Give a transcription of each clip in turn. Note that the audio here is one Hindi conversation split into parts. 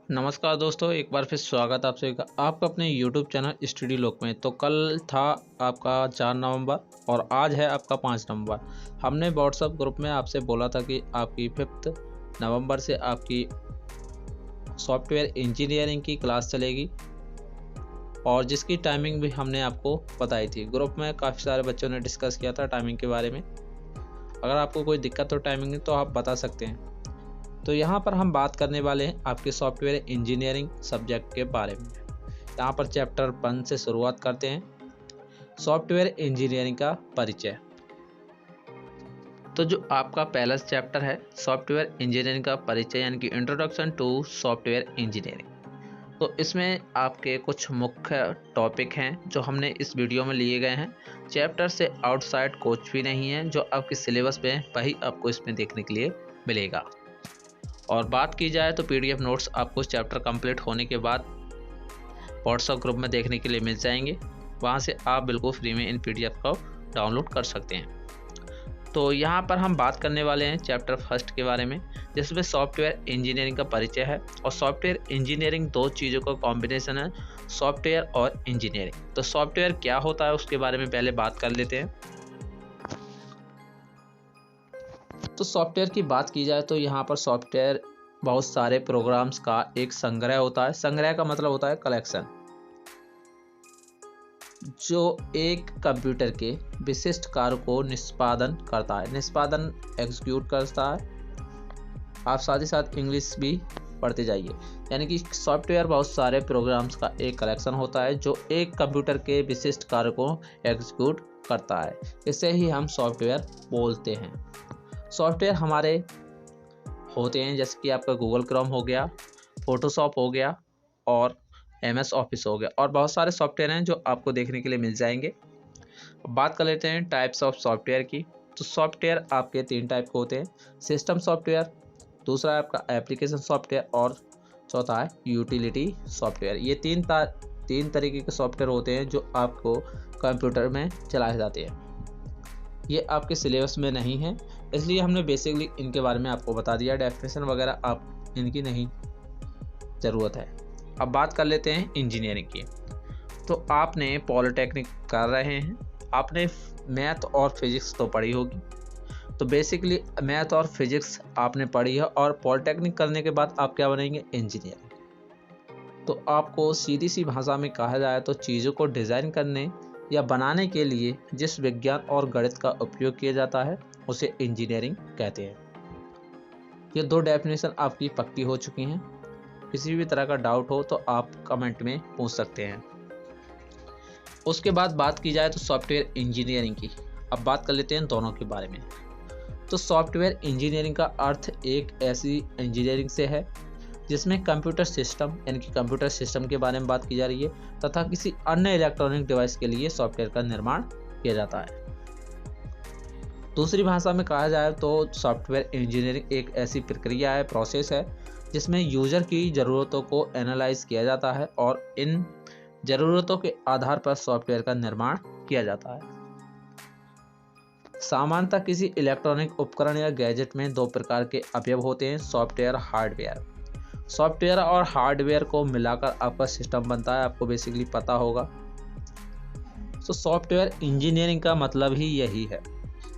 नमस्कार दोस्तों, एक बार फिर स्वागत आपसे आपका अपने YouTube चैनल स्टडी लोक में। तो कल था आपका 4 नवंबर और आज है आपका 5 नवंबर। हमने व्हाट्सएप ग्रुप में आपसे बोला था कि आपकी 5 नवंबर से आपकी सॉफ्टवेयर इंजीनियरिंग की क्लास चलेगी और जिसकी टाइमिंग भी हमने आपको बताई थी। ग्रुप में काफ़ी सारे बच्चों ने डिस्कस किया था टाइमिंग के बारे में। अगर आपको कोई दिक्कत हो टाइमिंग में तो आप बता सकते हैं। तो यहाँ पर हम बात करने वाले हैं आपके सॉफ्टवेयर इंजीनियरिंग सब्जेक्ट के बारे में। यहाँ पर चैप्टर 1 से शुरुआत करते हैं, सॉफ्टवेयर इंजीनियरिंग का परिचय। तो जो आपका पहला चैप्टर है सॉफ्टवेयर इंजीनियरिंग का परिचय यानी कि इंट्रोडक्शन टू सॉफ्टवेयर इंजीनियरिंग। तो इसमें आपके कुछ मुख्य टॉपिक हैं जो हमने इस वीडियो में लिए गए हैं। चैप्टर से आउटसाइड कुछ भी नहीं है, जो आपके सिलेबस में वही आपको इसमें देखने के लिए मिलेगा। और बात की जाए तो PDF नोट्स आपको इस चैप्टर कंप्लीट होने के बाद व्हाट्सएप ग्रुप में देखने के लिए मिल जाएंगे। वहां से आप बिल्कुल फ्री में इन PDF को डाउनलोड कर सकते हैं। तो यहाँ पर हम बात करने वाले हैं चैप्टर 1 के बारे में, जिसमें सॉफ्टवेयर इंजीनियरिंग का परिचय है। और सॉफ्टवेयर इंजीनियरिंग दो चीज़ों का कॉम्बिनेशन है, सॉफ्टवेयर और इंजीनियरिंग। तो सॉफ्टवेयर क्या होता है उसके बारे में पहले बात कर लेते हैं। तो सॉफ्टवेयर की बात की जाए तो यहाँ पर सॉफ्टवेयर बहुत सारे प्रोग्राम्स का एक संग्रह होता है। संग्रह का मतलब होता है कलेक्शन, जो एक कंप्यूटर के विशिष्ट कार्य को निष्पादन करता है, निष्पादन एग्जीक्यूट करता है। आप साथ ही साथ इंग्लिश भी पढ़ते जाइए। यानी कि सॉफ्टवेयर बहुत सारे प्रोग्राम्स का एक कलेक्शन होता है जो एक कंप्यूटर के विशिष्ट कार्य को एग्जीक्यूट करता है। इसे ही हम सॉफ्टवेयर बोलते हैं। सॉफ्टवेयर हमारे होते हैं जैसे कि आपका गूगल क्रोम हो गया, फोटोशॉप हो गया और MS ऑफिस हो गया, और बहुत सारे सॉफ्टवेयर हैं जो आपको देखने के लिए मिल जाएंगे। बात कर लेते हैं टाइप्स ऑफ सॉफ्टवेयर की। तो सॉफ्टवेयर आपके 3 टाइप के होते हैं, सिस्टम सॉफ्टवेयर, दूसरा है आपका एप्लीकेशन सॉफ्टवेयर और चौथा है यूटिलिटी सॉफ्टवेयर। ये तीन तरीके के सॉफ्टवेयर होते हैं जो आपको कंप्यूटर में चलाए जाते हैं। ये आपके सिलेबस में नहीं है, इसलिए हमने बेसिकली इनके बारे में आपको बता दिया। डेफिनेशन वगैरह आप इनकी नहीं ज़रूरत है। अब बात कर लेते हैं इंजीनियरिंग की। तो आपने पॉलिटेक्निक कर रहे हैं, आपने मैथ और फिजिक्स तो पढ़ी होगी। तो बेसिकली मैथ और फिजिक्स आपने पढ़ी है और पॉलिटेक्निक करने के बाद आप क्या बनेंगे, इंजीनियर। तो आपको सीधी सी भाषा में कहा जाए तो चीज़ों को डिज़ाइन करने या बनाने के लिए जिस विज्ञान और गणित का उपयोग किया जाता है उसे इंजीनियरिंग कहते हैं। ये 2 डेफिनेशन आपकी पक्की हो चुकी हैं। किसी भी तरह का डाउट हो तो आप कमेंट में पूछ सकते हैं। उसके बाद बात की जाए तो सॉफ्टवेयर इंजीनियरिंग की। अब बात कर लेते हैं दोनों के बारे में। तो सॉफ्टवेयर इंजीनियरिंग का अर्थ एक ऐसी इंजीनियरिंग से है जिसमें कंप्यूटर सिस्टम यानी कि कंप्यूटर सिस्टम के बारे में बात की जा रही है तथा किसी अन्य इलेक्ट्रॉनिक डिवाइस के लिए सॉफ्टवेयर का निर्माण किया जाता है। दूसरी भाषा में कहा जाए तो सॉफ्टवेयर इंजीनियरिंग एक ऐसी प्रक्रिया है, प्रोसेस है, जिसमें यूजर की ज़रूरतों को एनालाइज किया जाता है और इन ज़रूरतों के आधार पर सॉफ्टवेयर का निर्माण किया जाता है। सामान्यतः किसी इलेक्ट्रॉनिक उपकरण या गैजेट में 2 प्रकार के अवयव होते हैं, सॉफ्टवेयर, हार्डवेयर। सॉफ्टवेयर और हार्डवेयर को मिलाकर आपका सिस्टम बनता है, आपको बेसिकली पता होगा। तो सॉफ्टवेयर इंजीनियरिंग का मतलब ही यही है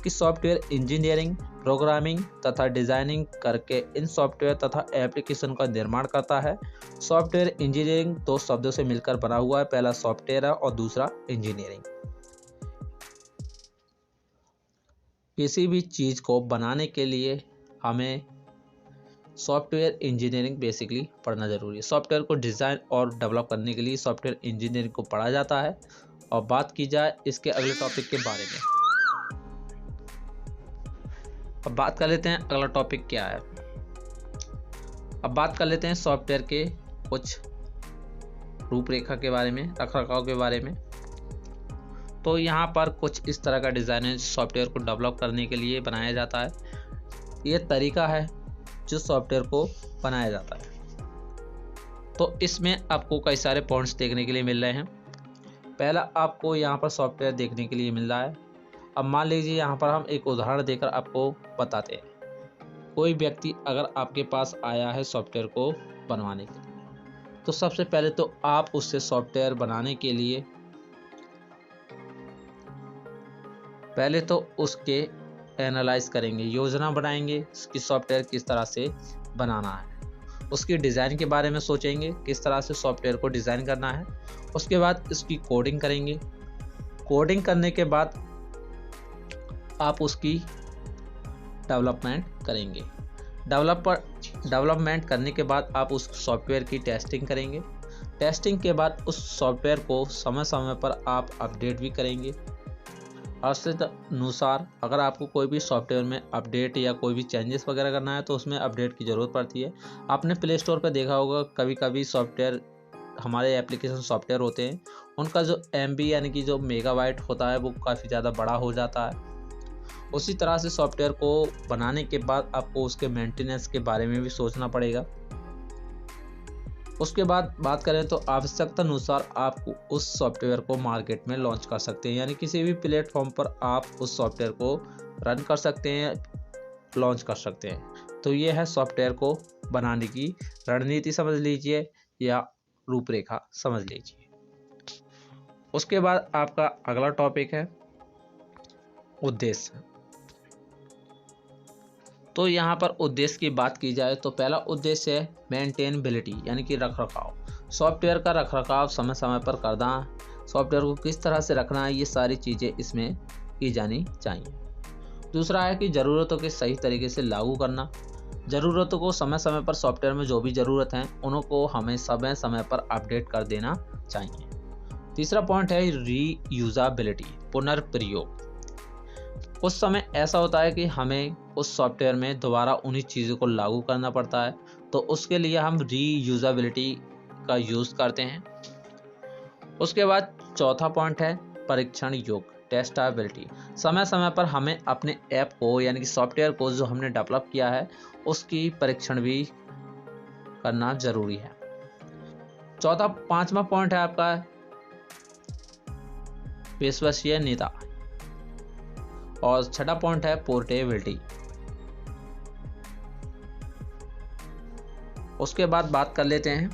कि सॉफ्टवेयर इंजीनियरिंग प्रोग्रामिंग तथा डिजाइनिंग करके इन सॉफ्टवेयर तथा एप्लीकेशन का निर्माण करता है। सॉफ्टवेयर इंजीनियरिंग 2 शब्दों से मिलकर बना हुआ है, पहला सॉफ्टवेयर है और दूसरा इंजीनियरिंग। किसी भी चीज़ को बनाने के लिए हमें सॉफ्टवेयर इंजीनियरिंग बेसिकली पढ़ना ज़रूरी है। सॉफ्टवेयर को डिज़ाइन और डेवलप करने के लिए सॉफ्टवेयर इंजीनियरिंग को पढ़ा जाता है। और बात की जाए इसके अगले टॉपिक के बारे में। अब बात कर लेते हैं अगला टॉपिक क्या है। अब बात कर लेते हैं सॉफ्टवेयर के कुछ रूपरेखा के बारे में, रखरखाव के बारे में। तो यहाँ पर कुछ इस तरह का डिज़ाइन है सॉफ्टवेयर को डेवलप करने के लिए बनाया जाता है। ये तरीका है जो सॉफ्टवेयर को बनाया जाता है। तो इसमें आपको कई सारे पॉइंट्स देखने के लिए मिल रहे हैं। पहला आपको यहाँ पर सॉफ्टवेयर देखने के लिए मिल रहा है। अब मान लीजिए यहाँ पर हम एक उदाहरण देकर आपको बताते हैं। कोई व्यक्ति अगर आपके पास आया है सॉफ्टवेयर को बनवाने के लिए, तो सबसे पहले तो आप उससे सॉफ्टवेयर बनाने के लिए पहले तो उसके एनालाइज करेंगे, योजना बनाएंगे कि सॉफ्टवेयर किस तरह से बनाना है, उसकी डिज़ाइन के बारे में सोचेंगे किस तरह से सॉफ्टवेयर को डिज़ाइन करना है। उसके बाद इसकी कोडिंग करेंगे, कोडिंग करने के बाद आप उसकी डेवलपमेंट करेंगे, डेवलपमेंट करने के बाद आप उस सॉफ्टवेयर की टेस्टिंग करेंगे, टेस्टिंग के बाद उस सॉफ्टवेयर को समय समय पर आप अपडेट भी करेंगे। आवश्यकता अनुसार अगर आपको कोई भी सॉफ्टवेयर में अपडेट या कोई भी चेंजेस वगैरह करना है तो उसमें अपडेट की ज़रूरत पड़ती है। आपने प्ले स्टोर पर देखा होगा, कभी कभी सॉफ्टवेयर, हमारे एप्लीकेशन सॉफ्टवेयर होते हैं, उनका जो MB यानी कि जो मेगाबाइट होता है वो काफ़ी ज़्यादा बड़ा हो जाता है। उसी तरह से सॉफ्टवेयर को बनाने के बाद आपको उसके मेंटेनेंस के बारे में भी सोचना पड़ेगा। उसके बाद बात करें तो आवश्यकता अनुसार आप उस सॉफ्टवेयर को मार्केट में लॉन्च कर सकते हैं, यानी किसी भी प्लेटफॉर्म पर आप उस सॉफ्टवेयर को रन कर सकते हैं, लॉन्च कर सकते हैं। तो ये है सॉफ्टवेयर को बनाने की रणनीति समझ लीजिए या रूपरेखा समझ लीजिए। उसके बाद आपका अगला टॉपिक है उद्देश्य। तो यहाँ पर उद्देश्य की बात की जाए तो पहला उद्देश्य है मेंटेनेबिलिटी, यानी कि रखरखाव। सॉफ्टवेयर का रखरखाव समय समय पर करना, सॉफ्टवेयर को किस तरह से रखना है, ये सारी चीज़ें इसमें की जानी चाहिए। दूसरा है कि ज़रूरतों के सही तरीके से लागू करना, ज़रूरतों को समय समय पर सॉफ्टवेयर में जो भी ज़रूरत है उनको हमें समय समय पर अपडेट कर देना चाहिए। तीसरा पॉइंट है रीयूजाबिलिटी, पुनर्प्रयोग। उस समय ऐसा होता है कि हमें उस सॉफ्टवेयर में दोबारा उन्हीं चीज़ों को लागू करना पड़ता है, तो उसके लिए हम रीयूजाबिलिटी का यूज़ करते हैं। उसके बाद चौथा पॉइंट है परीक्षण योग्य, टेस्टेबिलिटी। समय समय पर हमें अपने ऐप को यानी कि सॉफ्टवेयर को जो हमने डेवलप किया है उसकी परीक्षण भी करना ज़रूरी है। पांचवा पॉइंट है आपका विश्वसनीयता, और छठा पॉइंट है पोर्टेबिलिटी। उसके बाद बात कर लेते हैं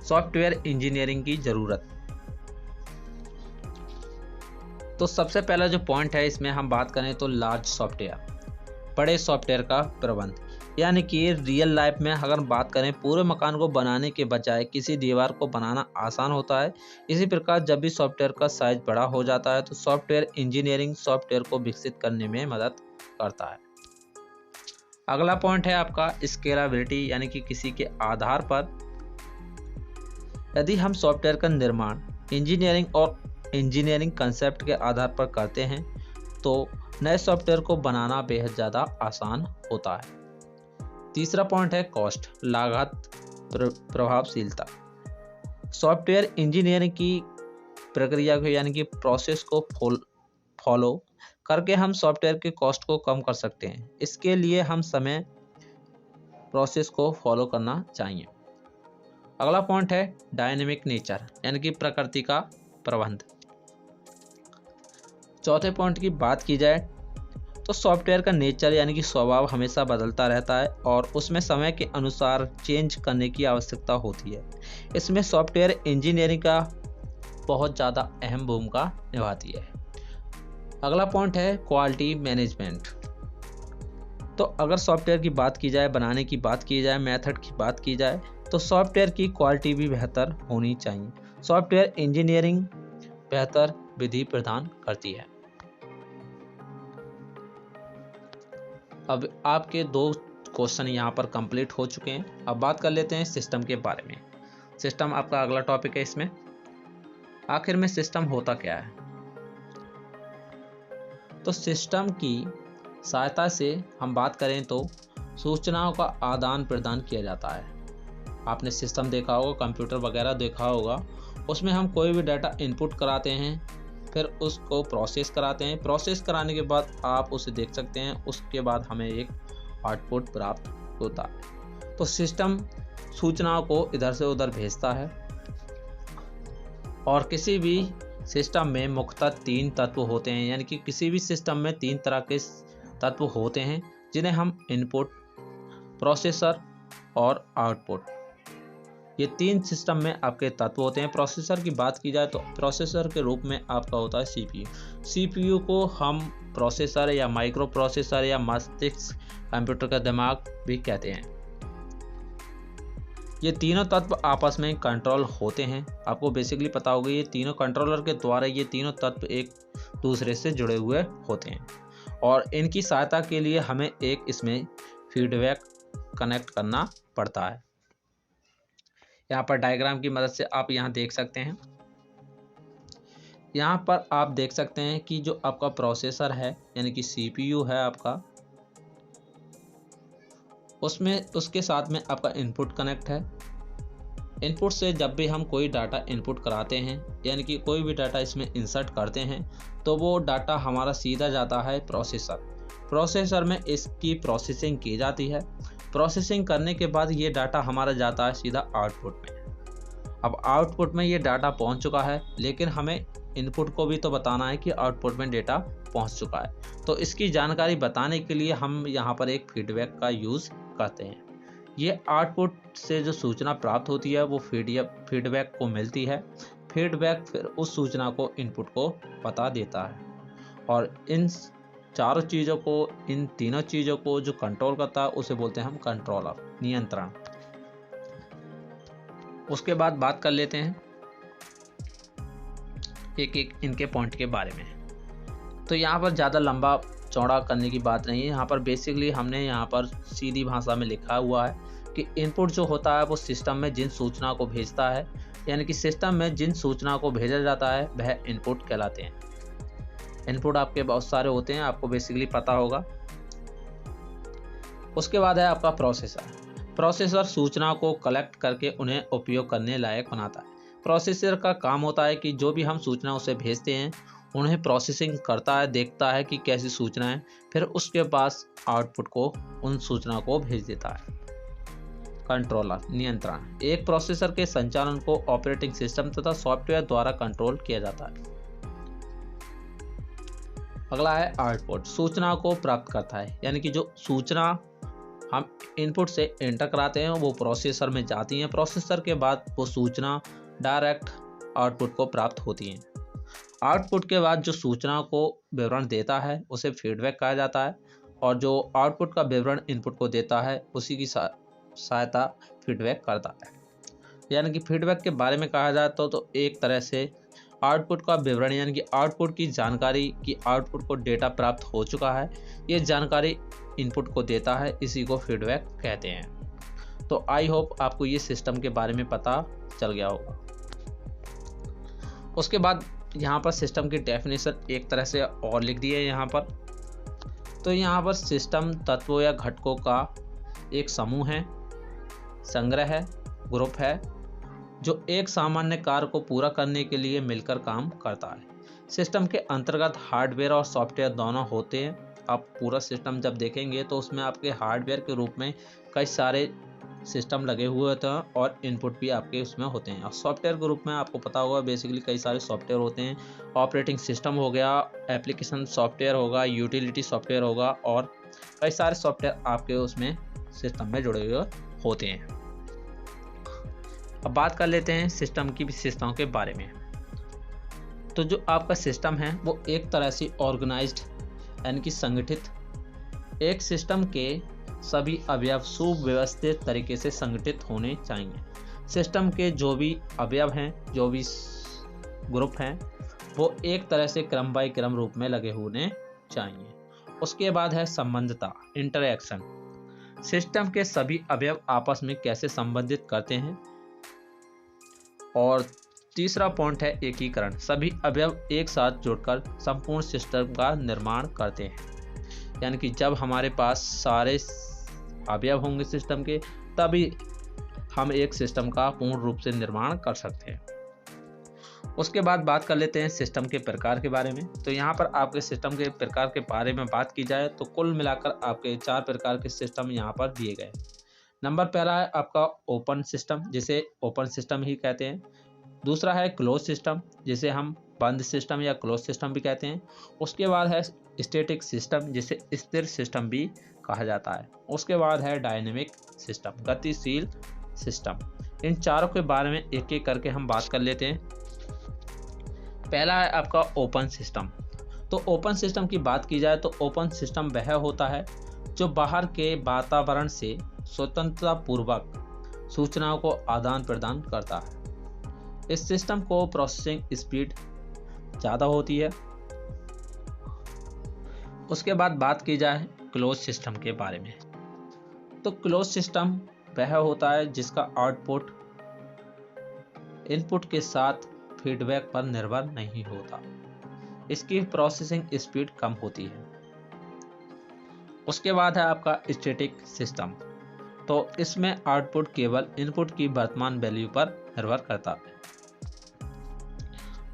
सॉफ्टवेयर इंजीनियरिंग की ज़रूरत। तो सबसे पहला जो पॉइंट है इसमें हम बात करें तो लार्ज सॉफ्टवेयर, बड़े सॉफ्टवेयर का प्रबंध, यानी कि रियल लाइफ में अगर बात करें पूरे मकान को बनाने के बजाय किसी दीवार को बनाना आसान होता है। इसी प्रकार जब भी सॉफ्टवेयर का साइज बड़ा हो जाता है तो सॉफ्टवेयर इंजीनियरिंग सॉफ्टवेयर को विकसित करने में मदद करता है। अगला पॉइंट है आपका स्केलेबिलिटी, यानी कि किसी के आधार पर यदि हम सॉफ्टवेयर का निर्माण इंजीनियरिंग कंसेप्ट के आधार पर करते हैं तो नए सॉफ्टवेयर को बनाना बेहद ज़्यादा आसान होता है। तीसरा पॉइंट है कॉस्ट, लागत प्रभावशीलता। सॉफ्टवेयर इंजीनियरिंग की प्रक्रिया को यानी कि प्रोसेस को फॉलो करके हम सॉफ्टवेयर के कॉस्ट को कम कर सकते हैं। इसके लिए हम समय प्रोसेस को फॉलो करना चाहिए। अगला पॉइंट है डायनेमिक नेचर, यानी कि प्रकृति का प्रबंध। चौथे पॉइंट की बात की जाए तो सॉफ्टवेयर का नेचर यानी कि स्वभाव हमेशा बदलता रहता है और उसमें समय के अनुसार चेंज करने की आवश्यकता होती है। इसमें सॉफ्टवेयर इंजीनियरिंग का बहुत ज़्यादा अहम भूमिका निभाती है। अगला पॉइंट है क्वालिटी मैनेजमेंट। तो अगर सॉफ्टवेयर की बात की जाए, बनाने की बात की जाए, मेथड की बात की जाए तो सॉफ्टवेयर की क्वालिटी भी बेहतर होनी चाहिए। सॉफ्टवेयर इंजीनियरिंग बेहतर विधि प्रदान करती है। अब आपके 2 क्वेश्चन यहाँ पर कंप्लीट हो चुके हैं। अब बात कर लेते हैं सिस्टम के बारे में। सिस्टम आपका अगला टॉपिक है। इसमें आखिर में सिस्टम होता क्या है? तो सिस्टम की सहायता से हम बात करें तो सूचनाओं का आदान प्रदान किया जाता है। आपने सिस्टम देखा होगा, कंप्यूटर वगैरह देखा होगा, उसमें हम कोई भी डाटा इनपुट कराते हैं, फिर उसको प्रोसेस कराते हैं। प्रोसेस कराने के बाद आप उसे देख सकते हैं, उसके बाद हमें एक आउटपुट प्राप्त होता है। तो सिस्टम सूचनाओं को इधर से उधर भेजता है और किसी भी सिस्टम में मुख्यतः 3 तत्व होते हैं, यानी कि किसी भी सिस्टम में 3 तरह के तत्व होते हैं जिन्हें हम इनपुट, प्रोसेसर और आउटपुट ये 3 सिस्टम में आपके तत्व होते हैं। प्रोसेसर की बात की जाए तो प्रोसेसर के रूप में आपका होता है सीपीयू। सीपीयू को हम प्रोसेसर या माइक्रो प्रोसेसर या मस्तिष्क कंप्यूटर का दिमाग भी कहते हैं। ये तीनों तत्व आपस में कंट्रोल होते हैं। आपको बेसिकली पता होगा ये तीनों कंट्रोलर के द्वारा ये तीनों तत्व एक दूसरे से जुड़े हुए होते हैं और इनकी सहायता के लिए हमें एक इसमें फीडबैक कनेक्ट करना पड़ता है। यहाँ पर डायग्राम की मदद से आप यहाँ देख सकते हैं। यहाँ पर आप देख सकते हैं कि जो आपका प्रोसेसर है यानी कि सीपीयू है आपका, उसमें उसके साथ में आपका इनपुट कनेक्ट है। इनपुट से जब भी हम कोई डाटा इनपुट कराते हैं यानी कि कोई भी डाटा इसमें इंसर्ट करते हैं तो वो डाटा हमारा सीधा जाता है प्रोसेसर में इसकी प्रोसेसिंग की जाती है। प्रोसेसिंग करने के बाद ये डाटा हमारा जाता है सीधा आउटपुट में। अब आउटपुट में ये डाटा पहुंच चुका है, लेकिन हमें इनपुट को भी तो बताना है कि आउटपुट में डेटा पहुंच चुका है। तो इसकी जानकारी बताने के लिए हम यहाँ पर एक फीडबैक का यूज़ करते हैं। ये आउटपुट से जो सूचना प्राप्त होती है वो फीडबैक को मिलती है। फीडबैक फिर उस सूचना को इनपुट को बता देता है और इन तीनों चीज़ों को जो कंट्रोल करता है उसे बोलते हैं हम कंट्रोलर, नियंत्रण। उसके बाद बात कर लेते हैं एक एक इनके पॉइंट के बारे में। तो यहाँ पर ज़्यादा लंबा चौड़ा करने की बात नहीं है। यहाँ पर बेसिकली हमने यहाँ पर सीधी भाषा में लिखा हुआ है कि इनपुट जो होता है वो सिस्टम में जिन सूचना को भेजता है, यानी कि सिस्टम में जिन सूचना को भेजा जाता है वह इनपुट कहलाते हैं। इनपुट आपके बहुत सारे होते हैं, आपको बेसिकली पता होगा। उसके बाद है आपका प्रोसेसर सूचना को कलेक्ट करके उन्हें उपयोग करने लायक बनाता है। प्रोसेसर का काम होता है कि जो भी हम सूचना उसे भेजते हैं उन्हें प्रोसेसिंग करता है, देखता है कि कैसी सूचना है, फिर उसके पास आउटपुट को उन सूचना को भेज देता है। कंट्रोलर, नियंत्रण। एक प्रोसेसर के संचालन को ऑपरेटिंग सिस्टम तथा सॉफ्टवेयर द्वारा कंट्रोल किया जाता है। अगला है आउटपुट, सूचना को प्राप्त करता है, यानी कि जो सूचना हम इनपुट से एंटर कराते हैं वो प्रोसेसर में जाती हैं। प्रोसेसर के बाद वो सूचना डायरेक्ट आउटपुट को प्राप्त होती हैं। आउटपुट के बाद जो सूचना को विवरण देता है उसे फीडबैक कहा जाता है और जो आउटपुट का विवरण इनपुट को देता है उसी की सहायता फीडबैक करता है। यानी कि फीडबैक के बारे में कहा जाए तो एक तरह से आउटपुट का विवरण यानी कि आउटपुट की जानकारी कि आउटपुट को डेटा प्राप्त हो चुका है, ये जानकारी इनपुट को देता है, इसी को फीडबैक कहते हैं। तो आई होप आपको ये सिस्टम के बारे में पता चल गया होगा। उसके बाद यहाँ पर सिस्टम की डेफिनेशन एक तरह से और लिख दी है यहाँ पर। तो यहाँ पर सिस्टम तत्वों या घटकों का एक समूह है, संग्रह है, ग्रुप है, जो एक सामान्य कार्य को पूरा करने के लिए मिलकर काम करता है। सिस्टम के अंतर्गत हार्डवेयर और सॉफ्टवेयर दोनों होते हैं। आप पूरा सिस्टम जब देखेंगे तो उसमें आपके हार्डवेयर के रूप में कई सारे सिस्टम लगे हुए होते हैं और इनपुट भी आपके उसमें होते हैं। और सॉफ्टवेयर के रूप में आपको पता होगा बेसिकली कई सारे सॉफ्टवेयर होते हैं। ऑपरेटिंग सिस्टम हो गया, एप्लीकेशन सॉफ्टवेयर होगा, यूटिलिटी सॉफ्टवेयर होगा और कई सारे सॉफ्टवेयर आपके उसमें सिस्टम में जुड़े हुए होते हैं। अब बात कर लेते हैं सिस्टम की विशेषताओं के बारे में। तो जो आपका सिस्टम है वो एक तरह से ऑर्गेनाइज्ड यानी कि संगठित। एक सिस्टम के सभी अवयव सुव्यवस्थित तरीके से संगठित होने चाहिए। सिस्टम के जो भी अवयव हैं, जो भी ग्रुप हैं, वो एक तरह से क्रम बाय क्रम रूप में लगे होने चाहिए। उसके बाद है संबंधता, इंटरैक्शन। सिस्टम के सभी अवयव आपस में कैसे संबंधित करते हैं। और तीसरा पॉइंट है एकीकरण। सभी अवयव एक साथ जुड़कर संपूर्ण सिस्टम का निर्माण करते हैं। यानी कि जब हमारे पास सारे अवयव होंगे सिस्टम के, तभी हम एक सिस्टम का पूर्ण रूप से निर्माण कर सकते हैं। उसके बाद बात कर लेते हैं सिस्टम के प्रकार के बारे में। तो यहाँ पर आपके सिस्टम के प्रकार के बारे में बात की जाए तो कुल मिलाकर आपके 4 प्रकार के सिस्टम यहाँ पर दिए गए। नंबर पहला है आपका ओपन सिस्टम, जिसे ओपन सिस्टम ही कहते हैं। दूसरा है क्लोज सिस्टम, जिसे हम बंद सिस्टम या क्लोज सिस्टम भी कहते हैं। उसके बाद है स्टैटिक सिस्टम, जिसे स्थिर सिस्टम भी कहा जाता है। उसके बाद है डायनेमिक सिस्टम, गतिशील सिस्टम। इन चारों के बारे में एक एक करके हम बात कर लेते हैं। पहला है आपका ओपन सिस्टम। तो ओपन सिस्टम की बात की जाए तो ओपन सिस्टम वह होता है जो बाहर के वातावरण से स्वतंत्रता पूर्वक सूचनाओं को आदान प्रदान करता है। इस सिस्टम को प्रोसेसिंग स्पीड ज़्यादा होती है। उसके बाद बात की जाए क्लोज सिस्टम के बारे में। तो क्लोज सिस्टम वह होता है जिसका आउटपुट इनपुट के साथ फीडबैक पर निर्भर नहीं होता। इसकी प्रोसेसिंग स्पीड कम होती है। उसके बाद है आपका स्टैटिक सिस्टम। तो इसमें आउटपुट केवल इनपुट की वर्तमान वैल्यू पर निर्भर करता है।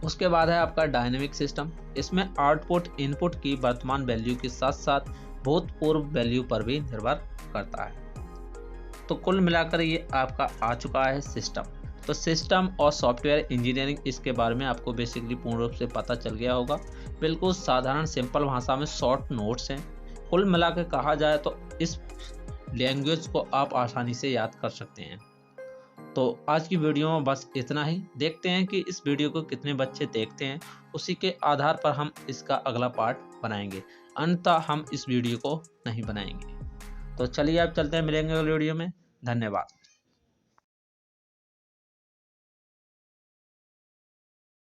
उसके बाद है आपका डायनेमिक सिस्टम। इसमें आउटपुट इनपुट की वर्तमान वैल्यू के साथ साथ भूतपूर्व वैल्यू पर भी निर्भर करता है। तो कुल मिलाकर ये आपका आ चुका है सिस्टम। तो सिस्टम और सॉफ्टवेयर इंजीनियरिंग, इसके बारे में आपको बेसिकली पूर्ण रूप से पता चल गया होगा। बिल्कुल साधारण सिंपल भाषा में शॉर्ट नोट्स हैं। कुल मिलाकर कहा जाए तो इस लैंग्वेज को आप आसानी से याद कर सकते हैं। तो आज की वीडियो में बस इतना ही। देखते हैं कि इस वीडियो को कितने बच्चे देखते हैं, उसी के आधार पर हम इसका अगला पार्ट बनाएंगे। अन्यथा हम इस वीडियो को नहीं बनाएंगे। तो चलिए अब चलते हैं, मिलेंगे अगले वीडियो में। धन्यवाद।